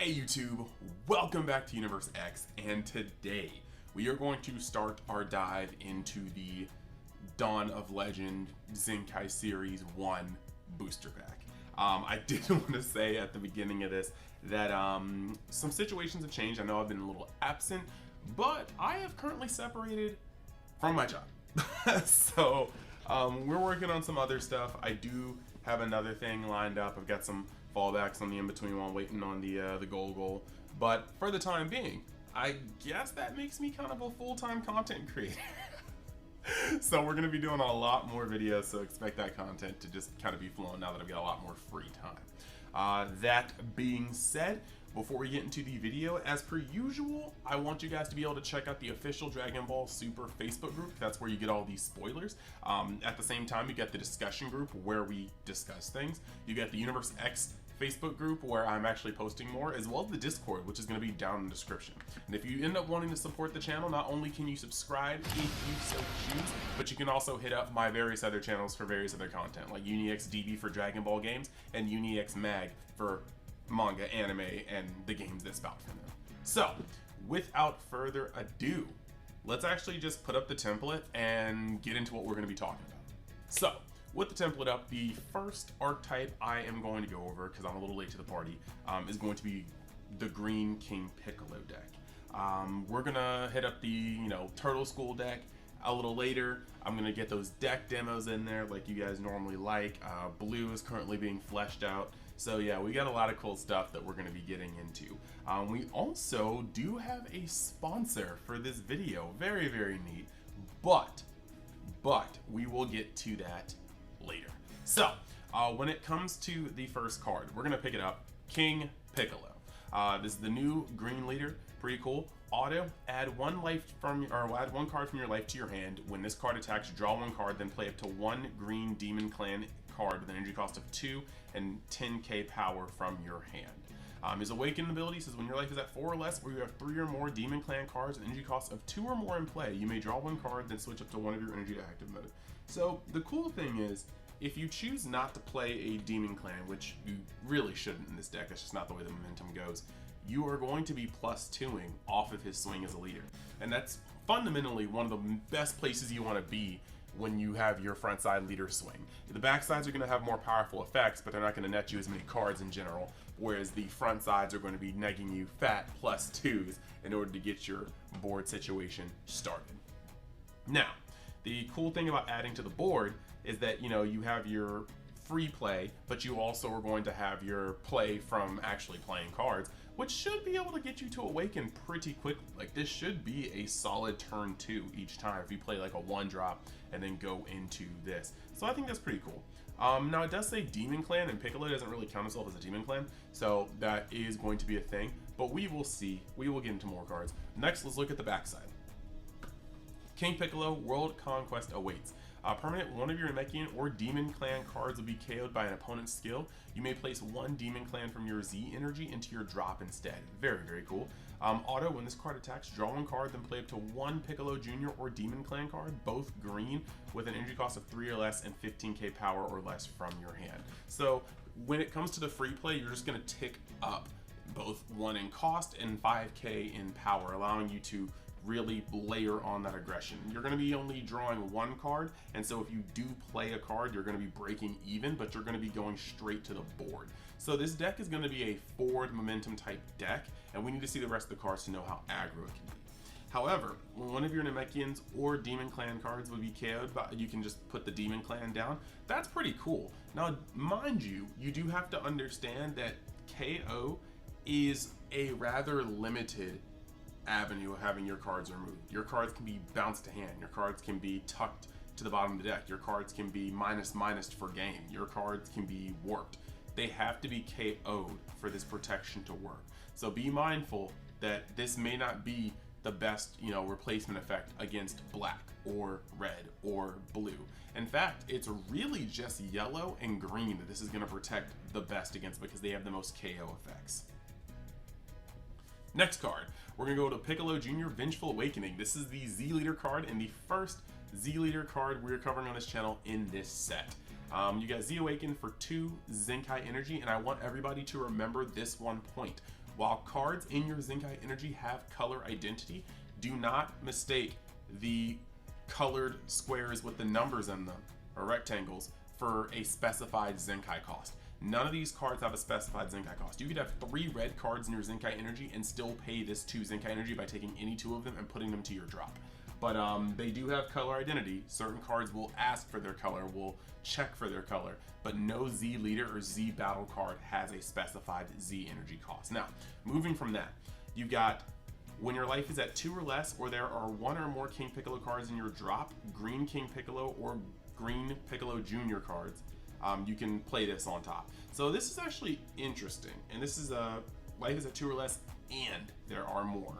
Hey YouTube, welcome back to Universe X, and today we are going to start our dive into the Dawn of Legend Zenkai Series 1 booster pack. I did want to say at the beginning of this that some situations have changed. I know I've been a little absent, but I have currently separated from my job. So we're working on some other stuff. I do have another thing lined up. I've got some fallbacks on the in-between while waiting on the goal. But for the time being, I guess that makes me kind of a full-time content creator. So we're gonna be doing a lot more videos, so expect that content to just kind of be flowing now that I've got a lot more free time. That being said, before we get into the video, as per usual, I want you guys to be able to check out the official Dragon Ball Super Facebook group. That's where you get all these spoilers. At the same time, you get the discussion group where we discuss things. You get the Universe X Facebook group where I'm actually posting more, as well as the Discord, which is going to be down in the description. And if you end up wanting to support the channel, not only can you subscribe if you so choose, but you can also hit up my various other channels for various other content, like UniXDB for Dragon Ball games and UniXMag for manga, anime, and the games that spout from them. So, without further ado, let's actually just put up the template and get into what we're going to be talking about. So, with the template up, the first archetype I am going to go over, because I'm a little late to the party, is going to be the green King Piccolo deck. We're going to hit up the, Turtle School deck a little later. I'm going to get those deck demos in there like you guys normally like. Blue is currently being fleshed out. So yeah, we got a lot of cool stuff that we're going to be getting into. We also do have a sponsor for this video. Very, very neat. But we will get to that later. So, when it comes to the first card, we're going to pick it up, King Piccolo. This is the new green leader. Pretty cool. Auto, add one card from your life to your hand. When this card attacks, draw one card, then play up to one green Demon Clan card with an energy cost of 2 and 10k power from your hand. His Awakened ability says when your life is at 4 or less, or you have 3 or more Demon Clan cards with energy cost of 2 or more in play, you may draw one card, then switch up to one of your energy to active mode. So the cool thing is, if you choose not to play a Demon Clan, which you really shouldn't in this deck, that's just not the way the momentum goes, you are going to be +2ing off of his swing as a leader. And that's fundamentally one of the best places you want to be when you have your front side leader swing. The back sides are going to have more powerful effects, but they're not going to net you as many cards in general, whereas the front sides are going to be negging you fat +2s in order to get your board situation started. Now, the cool thing about adding to the board is that, you have your free play, but you also are going to have your play from actually playing cards, which should be able to get you to Awaken pretty quickly. Like, this should be a solid turn 2 each time if you play like a 1-drop and then go into this. So I think that's pretty cool. Now it does say Demon Clan, and Piccolo doesn't really count himself as a Demon Clan, so that is going to be a thing, but we will see. We will get into more cards. Next, let's look at the backside. King Piccolo, World Conquest awaits. Permanent, one of your Namekian or Demon Clan cards will be KO'd by an opponent's skill. You may place one Demon Clan from your Z energy into your drop instead. Very, very cool. Auto, when this card attacks, draw one card, then play up to one Piccolo Jr. or Demon Clan card, both green, with an energy cost of 3 or less and 15k power or less from your hand. So when it comes to the free play, you're just going to tick up both 1 in cost and 5k in power, allowing you to really layer on that aggression. You're going to be only drawing one card, and so if you do play a card, you're going to be breaking even, but you're going to be going straight to the board. So this deck is going to be a forward momentum type deck, and we need to see the rest of the cards to know how aggro it can be. However, when one of your Namekians or Demon Clan cards would be KO'd, you can just put the Demon Clan down. That's pretty cool. Now, mind you, you do have to understand that KO is a rather limited avenue of having your cards removed. Your cards can be bounced to hand. Your cards can be tucked to the bottom of the deck. Your cards can be minus for game. Your cards can be warped. They have to be KO'd for this protection to work. So be mindful that this may not be the best, replacement effect against black or red or blue. In fact, it's really just yellow and green that this is going to protect the best against, because they have the most KO effects. Next card, we're going to go to Piccolo Jr. Vengeful Awakening. This is the Z Leader card and the first Z Leader card we're covering on this channel in this set. You got Z Awaken for 2 Zenkai energy, and I want everybody to remember this one point. While cards in your Zenkai energy have color identity, do not mistake the colored squares with the numbers in them, or rectangles, for a specified Zenkai cost. None of these cards have a specified Zenkai cost. You could have 3 red cards in your Zenkai energy and still pay this 2 Zenkai energy by taking any 2 of them and putting them to your drop. But they do have color identity. Certain cards will ask for their color, will check for their color, but no Z leader or Z battle card has a specified Z energy cost. Now, moving from that, you've got when your life is at 2 or less, or there are 1 or more King Piccolo cards in your drop, green King Piccolo or green Piccolo Jr. cards, you can play this on top. So this is actually interesting, and this is life is at 2 or less, and there are more.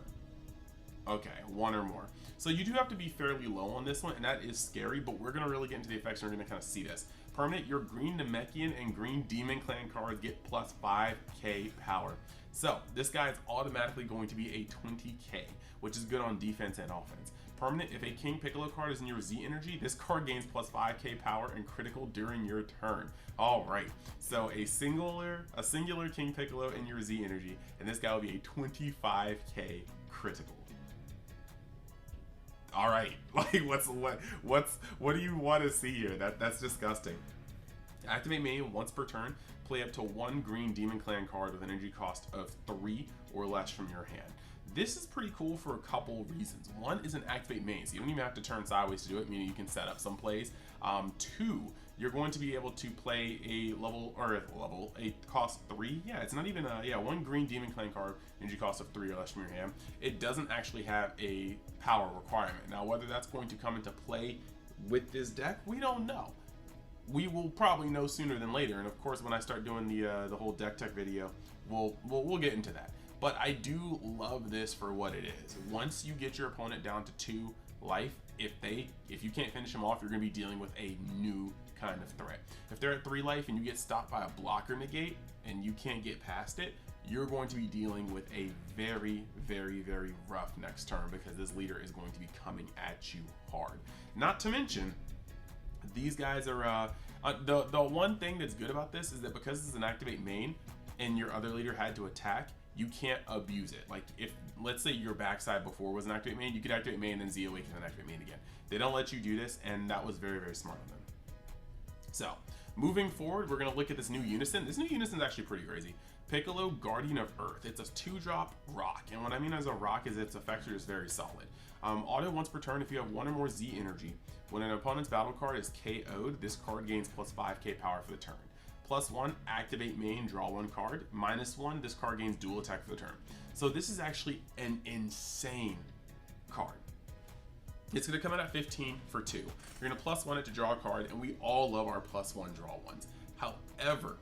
Okay, 1 or more. So you do have to be fairly low on this one, and that is scary, but we're gonna really get into the effects and we're gonna kind of see this. Permanent, your green Namekian and green Demon Clan cards get plus 5k power. So this guy is automatically going to be a 20k, which is good on defense and offense. Permanent, if a King Piccolo card is in your Z energy, this card gains plus 5k power and critical during your turn. All right, so a singular King Piccolo in your Z energy, and this guy will be a 25k critical. All right, like what do you want to see here? That's disgusting. Activate main once per turn. Play up to 1 green Demon Clan card with an energy cost of 3 or less from your hand. This is pretty cool for a couple reasons. One is an activate main, so you don't even have to turn sideways to do it, meaning you can set up some plays. 2, you're going to be able to play a cost 3. Yeah, it's not even 1 green Demon Clan card, energy cost of 3 or less from your hand. It doesn't actually have a power requirement. Now, whether that's going to come into play with this deck, we don't know. We will probably know sooner than later, and of course, when I start doing the whole deck tech video, we'll get into that. But I do love this for what it is. Once you get your opponent down to 2 life, if you can't finish them off, you're going to be dealing with a new kind of threat. If they're at 3 life and you get stopped by a blocker negate and you can't get past it, you're going to be dealing with a very, very, very rough next turn, because this leader is going to be coming at you hard. Not to mention, these guys are the one thing that's good about this is that because this is an activate main and your other leader had to attack, you can't abuse it. Like, if let's say your backside before was an activate main, you could activate main and then Z awaken and activate main again. They don't let you do this, and that was very, very smart on them. So moving forward, we're gonna look at this new Unison. This new Unison is actually pretty crazy. Piccolo, Guardian of Earth. It's a 2-drop rock, and what I mean as a rock is its effects are just very solid. Auto once per turn. If you have 1 or more Z energy, when an opponent's battle card is KO'd, this card gains plus 5k power for the turn. +1, activate main, draw 1 card. -1, this card gains dual attack for the turn. So this is actually an insane card. It's going to come out at 15 for 2. You're going to +1 it to draw a card, and we all love our +1 draw ones. However,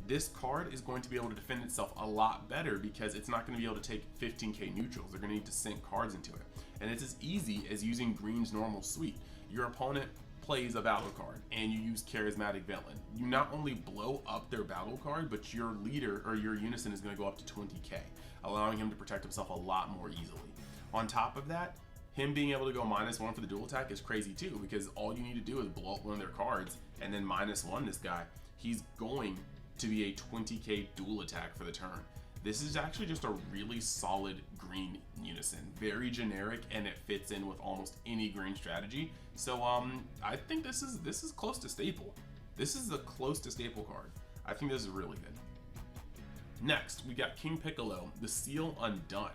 this card is going to be able to defend itself a lot better because it's not going to be able to take 15k neutrals. They're going to need to sink cards into it. And it's as easy as using green's normal suite. Your opponent plays a battle card and you use charismatic villain. You not only blow up their battle card, but your leader or your Unison is going to go up to 20k, allowing him to protect himself a lot more easily. On top of that, him being able to go -1 for the dual attack is crazy too, because all you need to do is blow up one of their cards and then -1 this guy. He's going to be a 20k dual attack for the turn. This is actually just a really solid green Unison. Very generic, and it fits in with almost any green strategy. So I think this is close to staple. This is a close to staple card. I think this is really good. Next, we got King Piccolo, the Seal Undone.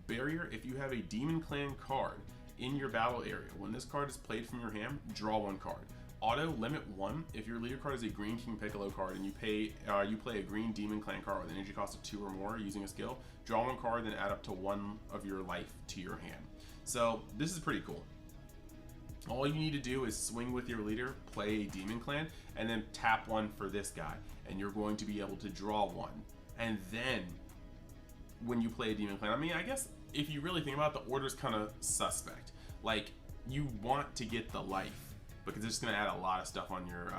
Barrier, if you have a Demon Clan card in your battle area, when this card is played from your hand, draw 1 card. Auto limit 1, if your leader card is a green King Piccolo card and you play a green Demon Clan card with an energy cost of 2 or more using a skill, draw 1 card, then add up to 1 of your life to your hand. So this is pretty cool. All you need to do is swing with your leader, play a Demon Clan, and then tap 1 for this guy, and you're going to be able to draw 1. And then when you play a Demon Clan, I mean, I guess if you really think about it, the order's kind of suspect. Like, you want to get the life, because it's just going to add a lot of stuff on your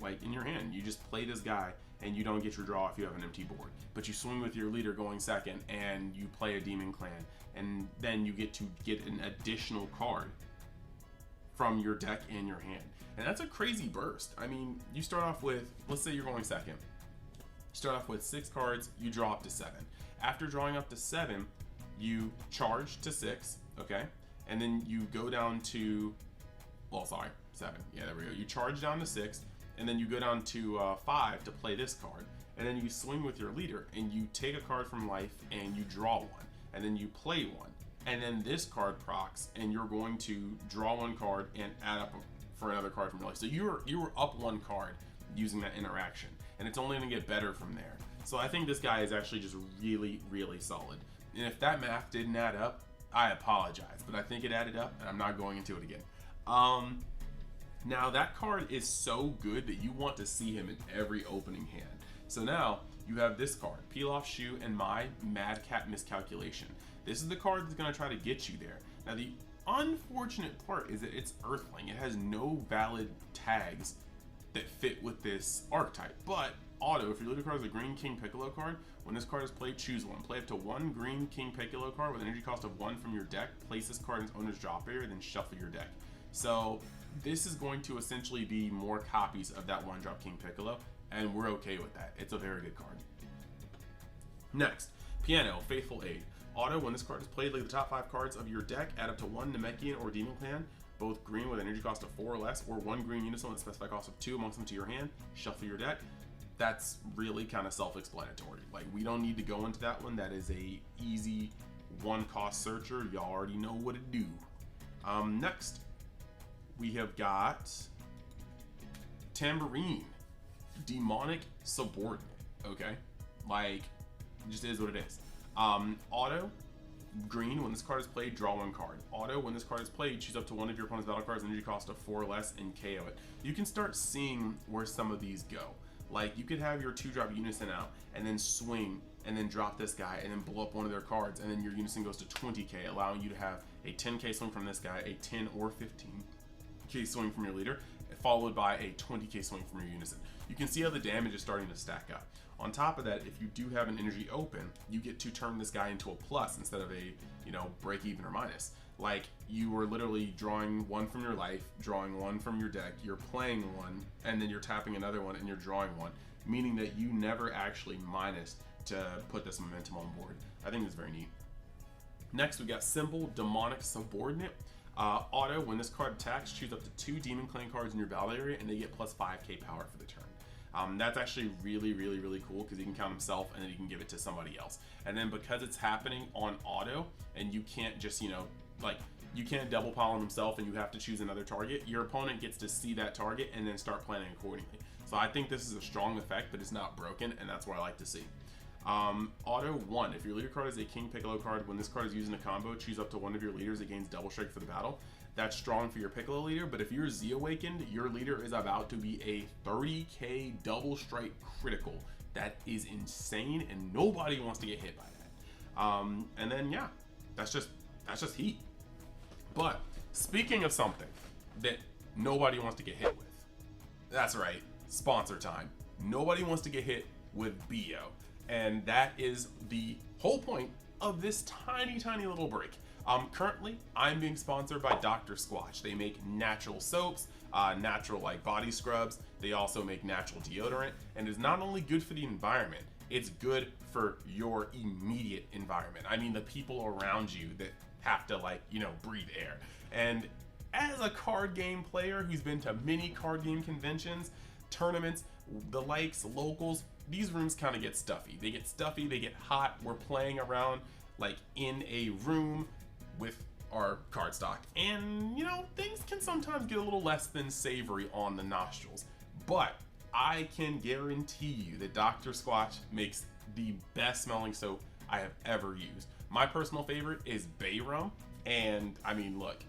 like in your hand. You just play this guy and you don't get your draw if you have an empty board, but you swing with your leader going second and you play a Demon Clan, and then you get to get an additional card from your deck in your hand. And that's a crazy burst. I mean, you start off with, let's say you're going second, start off with 6 cards, you draw up to 7. After drawing up to 7, you charge to 6, okay? And then you go down to, well, sorry, 7. Yeah, there we go. You charge down to 6, and then you go down to 5 to play this card. And then you swing with your leader, and you take a card from life, and you draw 1. And then you play 1. And then this card procs, and you're going to draw 1 card and add up for another card from your life. So you were up 1 card using that interaction, and it's only going to get better from there. So I think this guy is actually just really, really solid. And if that math didn't add up, I apologize, but I think it added up, and I'm not going into it again. Now that card is so good that you want to see him in every opening hand. So now you have this card, Peel Off Shoe and My Mad Cat Miscalculation. This is the card that's going to try to get you there. Now the unfortunate part is that it's Earthling. It has no valid tags that fit with this archetype, but auto, if your leader card is a green King Piccolo card, when this card is played, choose 1. Play up to 1 green King Piccolo card with an energy cost of 1 from your deck, place this card in its owner's drop area, then shuffle your deck. So this is going to essentially be more copies of that 1-drop King Piccolo, and we're okay with that. It's a very good card. Next, Piano, Faithful Aid. Auto, when this card is played, leave the top 5 cards of your deck, add up to 1 Namekian or Demon Clan, both green with an energy cost of 4 or less, or 1 green Unison with a specified cost of 2 amongst them to your hand, shuffle your deck. That's really kind of self-explanatory. Like, we don't need to go into that one. That is a easy 1-cost searcher. Y'all already know what to do. Next, we have got Tambourine, Demonic Subordinate, okay? Like, it just is what it is. Auto, green, when this card is played, draw 1 card. Auto, when this card is played, choose up to 1 of your opponent's battle cards, energy cost of 4 or less, and KO it. You can start seeing where some of these go. Like, you could have your 2-drop Unison out, and then swing, and then drop this guy, and then blow up one of their cards, and then your Unison goes to 20k, allowing you to have a 10k swing from this guy, a 10 or 15k swing from your leader, followed by a 20k swing from your Unison. You can see how the damage is starting to stack up. On top of that, if you do have an energy open, you get to turn this guy into a plus instead of a, break even or minus. Like, you were literally drawing 1 from your life, drawing 1 from your deck, you're playing 1, and then you're tapping another 1 and you're drawing 1, meaning that you never actually minus to put this momentum on board. I think it's very neat. Next, we got Symbol, Demonic Subordinate. Auto, when this card attacks, choose up to 2 Demon Clan cards in your battle area, and they get plus 5k power for the turn. That's actually really, really, really cool because he can count himself and then he can give it to somebody else. And then because it's happening on auto, and you can't just, you can't double pile on himself and you have to choose another target, your opponent gets to see that target and then start planning accordingly. So I think this is a strong effect, but it's not broken, and that's what I like to see. Auto 1, if your leader card is a King Piccolo card, when this card is used in a combo, choose up to 1 of your leaders that gains double strike for the battle. That's strong for your Piccolo leader, but if you're Z-Awakened, your leader is about to be a 30k double strike critical. That is insane, and nobody wants to get hit by that. And then, yeah, that's just heat. But speaking of something that nobody wants to get hit with, that's right, sponsor time. Nobody wants to get hit with BO. And that is the whole point of this tiny, tiny little break. Currently, I'm being sponsored by Dr. Squatch. They make natural soaps, natural body scrubs. They also make natural deodorant, and it's not only good for the environment, it's good for your immediate environment. I mean, the people around you that have to breathe air. And as a card game player who's been to many card game conventions, tournaments, the likes, locals, these rooms kind of get stuffy. They get stuffy, they get hot. We're playing around in a room with our cardstock, and things can sometimes get a little less than savory on the nostrils, but I can guarantee you that Dr. Squatch makes the best smelling soap I have ever used. My personal favorite is Bay Rum, and I mean, look,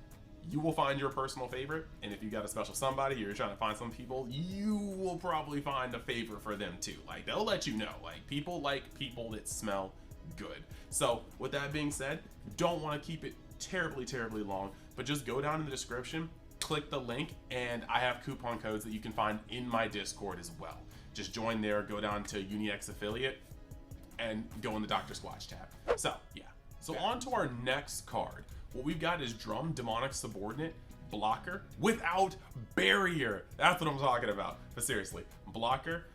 you will find your personal favorite, and if you got a special somebody, or you're trying to find some people, you will probably find a favorite for them too. They'll let you know, people like people that smell good. So with that being said, don't want to keep it terribly long, but just go down in the description, click the link, and I have coupon codes that you can find in my Discord as well. Just join there, go down to UniX affiliate, and go in the Dr. Squatch tab. So yeah, so on to our next card. What we've got is Drum, Demonic Subordinate, Blocker without barrier. That's what I'm talking about. But seriously, Blocker,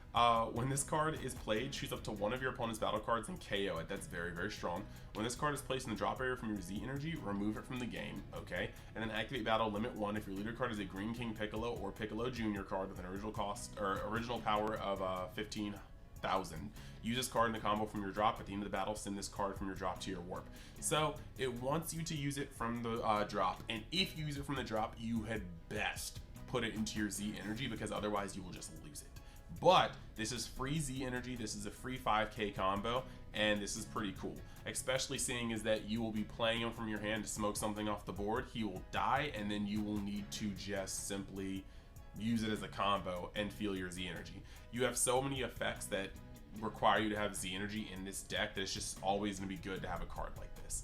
When this card is played, choose up to one of your opponent's battle cards and KO it. That's very, very strong. When this card is placed in the drop area from your Z energy, remove it from the game, okay? And then activate battle limit 1 if your leader card is a green King Piccolo or Piccolo Jr. card with an original cost or original power of 15,000. Use this card in the combo from your drop. At the end of the battle, send this card from your drop to your warp. So it wants you to use it from the drop, and if you use it from the drop, you had best put it into your Z energy, because otherwise you will just lose it. But this is free Z energy, this is a free 5k combo, and this is pretty cool, especially seeing is that you will be playing him from your hand to smoke something off the board. He will die, and then you will need to just simply use it as a combo and feel your Z energy. You have so many effects that require you to have Z energy in this deck that it's just always going to be good to have a card like this.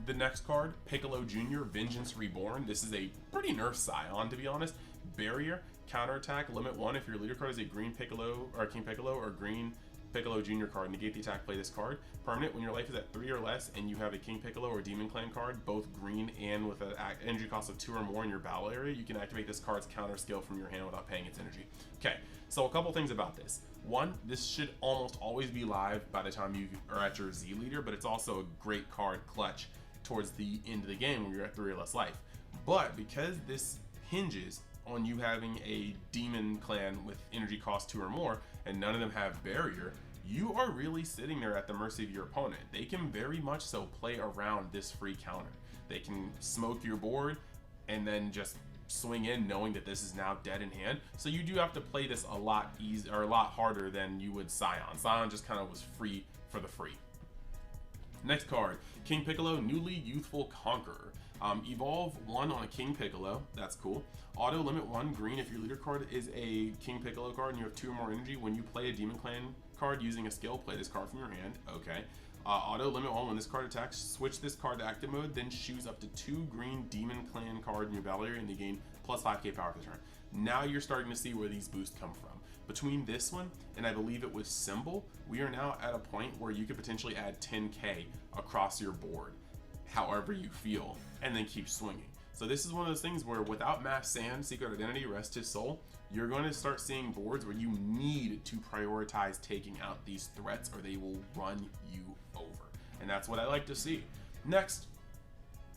The next card, Piccolo Jr. Vengeance Reborn. This is a pretty nerf scion, to be honest. Barrier, counterattack, limit 1 if your leader card is a green Piccolo or King Piccolo or green Piccolo Jr. card. Negate the attack, play this card. Permanent, when your life is at 3 or less and you have a King Piccolo or Demon Clan card, both green and with an energy cost of 2 or more in your battle area, you can activate this card's counter skill from your hand without paying its energy. Okay, so a couple things about this. One, this should almost always be live by the time you are at your Z leader, but it's also a great card clutch towards the end of the game when you're at 3 or less life. But because this hinges on you having a Demon Clan with energy cost 2 or more, and none of them have barrier, you are really sitting there at the mercy of your opponent. They can very much so play around this free counter. They can smoke your board and then just swing in knowing that this is now dead in hand. So you do have to play this a lot easier or a lot harder than you would Scion. Scion just kind of was free for the free. Next card, King Piccolo, newly youthful conqueror. Evolve 1 on a King Piccolo, that's cool. Auto limit 1 green if your leader card is a King Piccolo card and you have 2 or more energy. When you play a Demon Clan card using a skill, play this card from your hand, okay. Auto limit 1 when this card attacks, switch this card to active mode, then choose up to 2 green Demon Clan card in your battle area and they gain plus 5k power for the turn. Now you're starting to see where these boosts come from. Between this one and I believe it was Symbol, we are now at a point where you could potentially add 10k across your board however you feel and then keep swinging. So this is one of those things where without Mass Sand, Secret Identity, Rest His Soul, you're going to start seeing boards where you need to prioritize taking out these threats or they will run you over. And that's what I like to see. Next,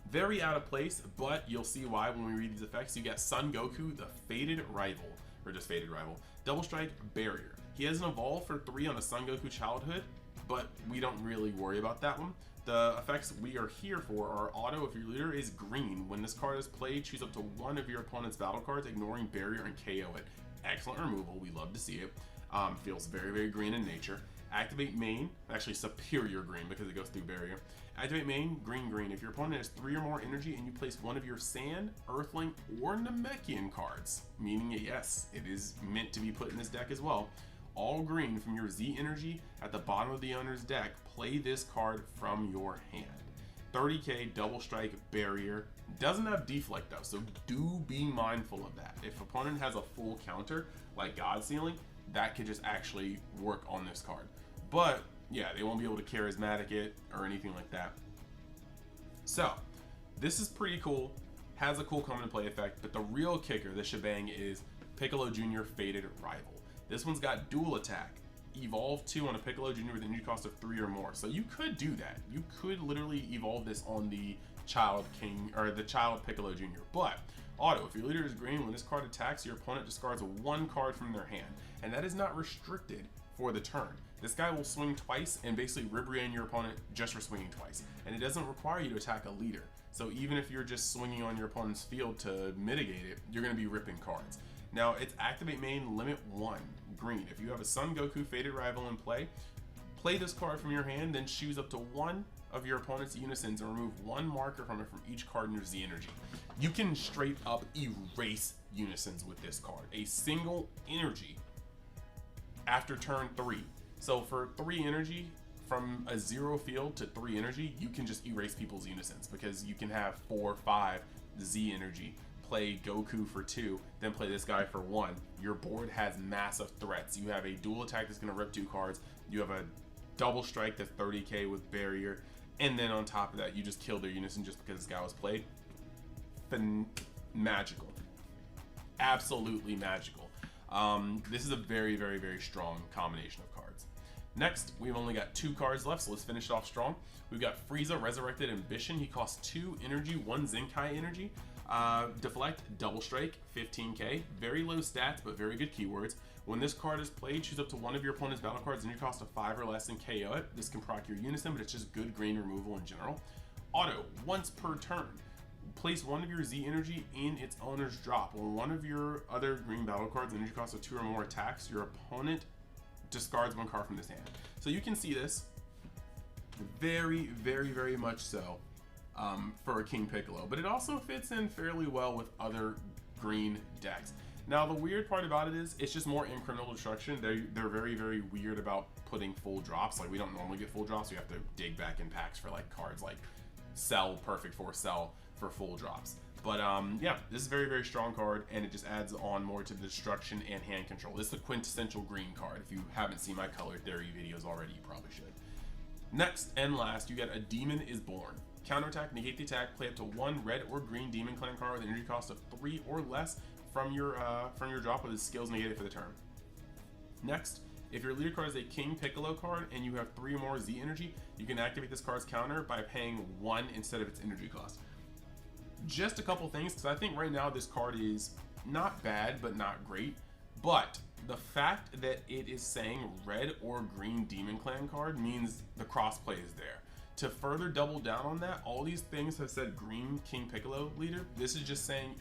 very out of place, but you'll see why when we read these effects. You get Son Goku, the Fated Rival, or just Fated Rival. Double Strike, Barrier. He has an evolve for 3 on a Son Goku childhood, but we don't really worry about that one. The effects we are here for are auto if your leader is green. When this card is played, choose up to 1 of your opponent's battle cards, ignoring barrier and KO it. Excellent removal, we love to see it. Feels very, very green in nature. Activate main, actually superior green because it goes through barrier. Activate main, green, green. If your opponent has 3 or more energy and you place 1 of your Sand, Earthling, or Namekian cards, meaning yes, it is meant to be put in this deck as well, all green from your Z energy at the bottom of the owner's deck, play this card from your hand. 30k, double strike, barrier. Doesn't have deflect though, so do be mindful of that. If opponent has a full counter, like God Sealing, that could just actually work on this card. But yeah, they won't be able to charismatic it or anything like that. So this is pretty cool, has a cool come into play effect, but the real kicker, the shebang, is Piccolo Jr. Fated Rival. This one's got dual attack. Evolve 2 on a Piccolo Jr. with a energy cost of 3 or more. So you could do that. You could literally evolve this on the Child King or the Child Piccolo Jr. But auto, if your leader is green, when this card attacks, your opponent discards 1 card from their hand. And that is not restricted for the turn. This guy will swing twice and basically rib-ran your opponent just for swinging twice. And it doesn't require you to attack a leader. So even if you're just swinging on your opponent's field to mitigate it, you're going to be ripping cards. Now, it's activate main, limit 1, green. If you have a Son Goku Fated Rival in play, play this card from your hand, then choose up to 1 of your opponent's Unisons and remove 1 marker from it from each card in your Z energy. You can straight up erase Unisons with this card. A single energy after turn 3. So for 3 energy, from a 0 field to 3 energy, you can just erase people's Unisons because you can have 4, 5 Z energy. Play Goku for 2, then play this guy for 1. Your board has massive threats. You have a dual attack that's going to rip 2 cards. You have a double strike that's 30k with barrier. And then on top of that, you just killed their Unison just because this guy was played. Magical. Absolutely magical. This is a very, very, very strong combination of cards. Next, we've only got 2 cards left, so let's finish it off strong. We've got Frieza, Resurrected Ambition. He costs 2 energy, 1 Zenkai energy. Deflect, Double Strike, 15k. Very low stats, but very good keywords. When this card is played, choose up to one of your opponent's battle cards and your cost of 5 or less and KO it. This can proc your Unison, but it's just good green removal in general. Auto, once per turn. Place one of your Z energy in its owner's drop. When one of your other green battle cards energy cost of 2 or more attacks, your opponent discards 1 card from this hand. So you can see this very, very, very much so for a King Piccolo, but it also fits in fairly well with other green decks. Now the weird part about it is it's just more incremental destruction. They're very, very weird about putting full drops. Like we don't normally get full drops. We have to dig back in packs for like cards like Cell, Perfect Force Cell for full drops. But yeah, this is a very, very strong card, and it just adds on more to the destruction and hand control. This is a quintessential green card. If you haven't seen my color theory videos already, you probably should. Next and last, you get A Demon is Born. Counterattack, negate the attack, play up to 1 red or green Demon Clan card with an energy cost of 3 or less from your drop with his skills negated for the turn. Next, if your leader card is a King Piccolo card and you have 3 or more Z energy, you can activate this card's counter by paying 1 instead of its energy cost. Just a couple things, because I think right now this card is not bad, but not great. But the fact that it is saying red or green Demon Clan card means the crossplay is there. To further double down on that, all these things have said green King Piccolo leader. This is just saying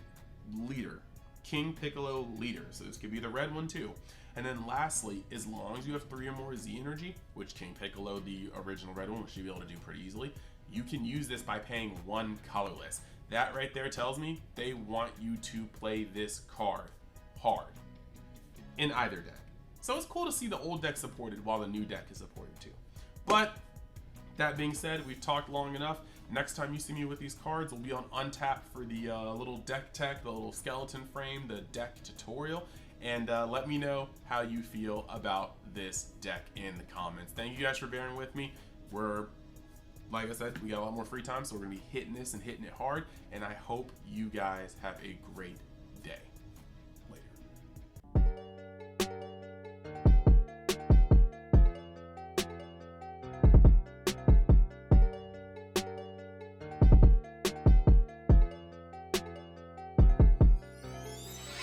leader, King Piccolo leader. So this could be the red one too. And then lastly, as long as you have 3 or more Z energy, which King Piccolo, the original red one, which you'll be able to do pretty easily, you can use this by paying 1 colorless. That right there tells me they want you to play this card hard in either deck. So it's cool to see the old deck supported while the new deck is supported too. But that being said, we've talked long enough. Next time you see me with these cards, we'll be on Untap for the little deck tech, the little skeleton frame, the deck tutorial. And let me know how you feel about this deck in the comments. Thank you guys for bearing with me. Like I said, we got a lot more free time, so we're gonna be hitting this and hitting it hard. And I hope you guys have a great